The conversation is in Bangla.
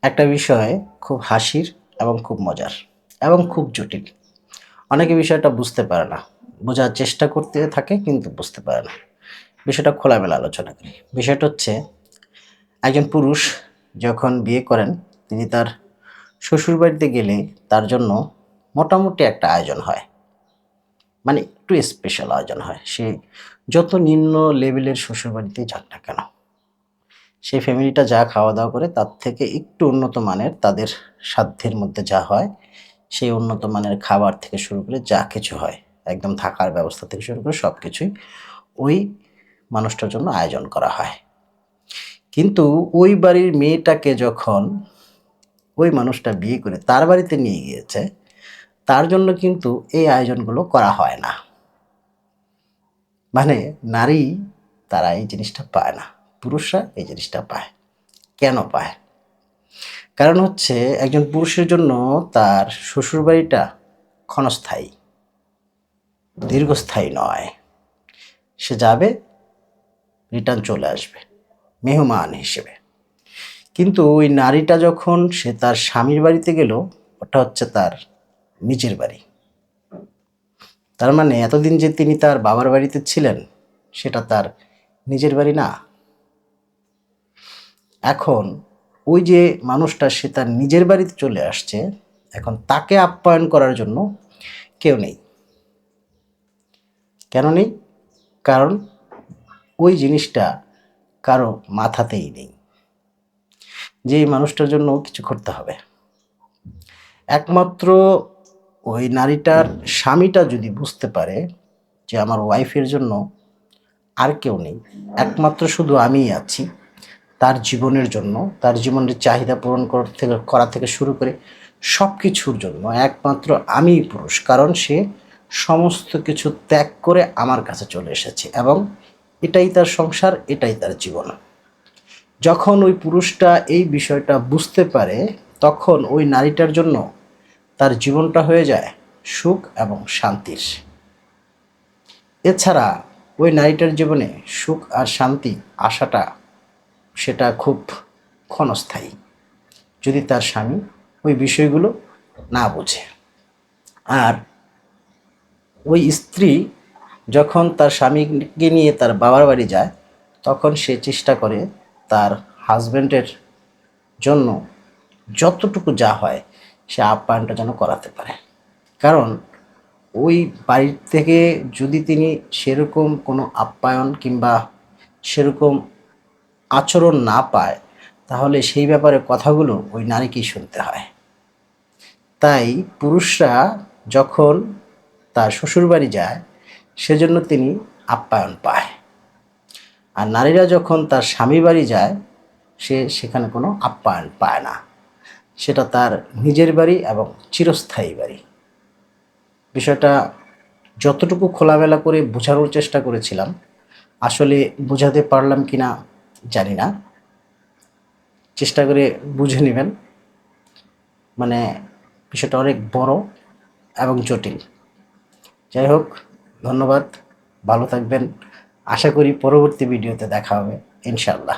একটা বিষয় খুব হাসির এবং খুব মজার এবং খুব জটিল। অনেকে বিষয়টা বুঝতে পারে না। বোঝার চেষ্টা করতে থাকে কিন্তু বুঝতে পারে না। বিষয়টা খোলামেলা আলোচনা করি। বিষয়টা হচ্ছে একজন পুরুষ যখন বিয়ে করেন তিনি তার শ্বশুরবাড়িতে গেলে তার জন্য মোটামুটি একটা আয়োজন হয়। মানে একটু স্পেশাল আয়োজন হয়। সে যত নিম্ন লেভেলের শ্বশুরবাড়িতেই যাক না কেন, সেই ফ্যামিলিটা যা খাওয়া-দাওয়া করে তার থেকে একটু উন্নত মানের তাদের সাধ্যের মধ্যে যা হয়, সেই উন্নত মানের খাবার থেকে শুরু করে যা কিছু হয়, একদম থাকার ব্যবস্থা থেকে শুরু করে সবকিছুই ওই মানুষটার জন্য আয়োজন করা হয়। কিন্তু ওই বাড়ির মেয়েটাকে যখন ওই মানুষটা বিয়ে করে তার বাড়িতে নিয়ে গিয়েছে, তার জন্য কিন্তু এই আয়োজনগুলো করা হয় না। মানে নারী তারা এই জিনিসটা পায় না। পুরুষরা এই জিনিসটা পায়। কেন পায়? কারণ হচ্ছে একজন পুরুষের জন্য তার শ্বশুরবাড়িটা ক্ষণস্থায়ী, দীর্ঘস্থায়ী নয়। সে যাবে, রিটার্ন চলে আসবে মেহমান হিসেবে। কিন্তু ওই নারীটা যখন সে তার স্বামীর বাড়িতে গেল, ওটা হচ্ছে তার নিজের বাড়ি। তার মানে এতদিন যে তিনি তার বাবার বাড়িতে ছিলেন, সেটা তার নিজের বাড়ি না। এখন ওই যে মানুষটা সে তার নিজের বাড়িতে চলে আসছে, এখন তাকে আপ্যায়ন করার জন্য কেউ নেই। কেন নেই? কারণ ওই জিনিসটা কারো মাথাতেই নেই যে এই মানুষটার জন্য কিছু করতে হবে। একমাত্র ওই নারীটার স্বামীটা যদি বুঝতে পারে যে আমার ওয়াইফের জন্য আর কেউ নেই, একমাত্র শুধু আমিই আছি তার জীবনের জন্য, তার জীবনের চাহিদা পূরণ করা থেকে শুরু করে সব কিছুর জন্য একমাত্র আমিই পুরুষ। কারণ সে সমস্ত কিছু ত্যাগ করে আমার কাছে চলে এসেছে এবং এটাই তার সংসার, এটাই তার জীবন। যখন ওই পুরুষটা এই বিষয়টা বুঝতে পারে, তখন ওই নারীটার জন্য তার জীবনটা হয়ে যায় সুখ এবং শান্তির। এছাড়া ওই নারীটার জীবনে সুখ আর শান্তি আসাটা সেটা খুব ক্ষণস্থায়ী, যদি তার স্বামী ওই বিষয়গুলো না বোঝে। আর ওই স্ত্রী যখন তার স্বামীকে নিয়ে তার বাবার বাড়ি যায়, তখন সে চেষ্টা করে তার হাজব্যান্ডের জন্য যতটুকু যা হয় সে আপ্যায়নটা যেন করাতে পারে। কারণ ওই বাড়ির থেকে যদি তিনি সেরকম কোনো আপ্যায়ন কিংবা সেরকম আচরণ না পায়, তাহলে সেই ব্যাপারে কথাগুলো ওই নারীকেই শুনতে হয়। তাই পুরুষরা যখন তার শ্বশুরবাড়ি যায়, সেজন্য তিনি আপ্যায়ন পায়। আর নারীরা যখন তার স্বামী বাড়ি যায়, সে সেখানে কোনো আপ্যায়ন পায় না। সেটা তার নিজের বাড়ি এবং চিরস্থায়ী বাড়ি। বিষয়টা যতটুকু খোলামেলা করে বোঝানোর চেষ্টা করেছিলাম, আসলে বোঝাতে পারলাম কিনা জানি না। চেষ্টা করে বুঝে নেবেন। মানে বিষয়টা অনেক বড় এবং জটিল। যাই হোক, ধন্যবাদ। ভালো থাকবেন। আশা করি পরবর্তী ভিডিওতে দেখা হবে ইনশাআল্লাহ।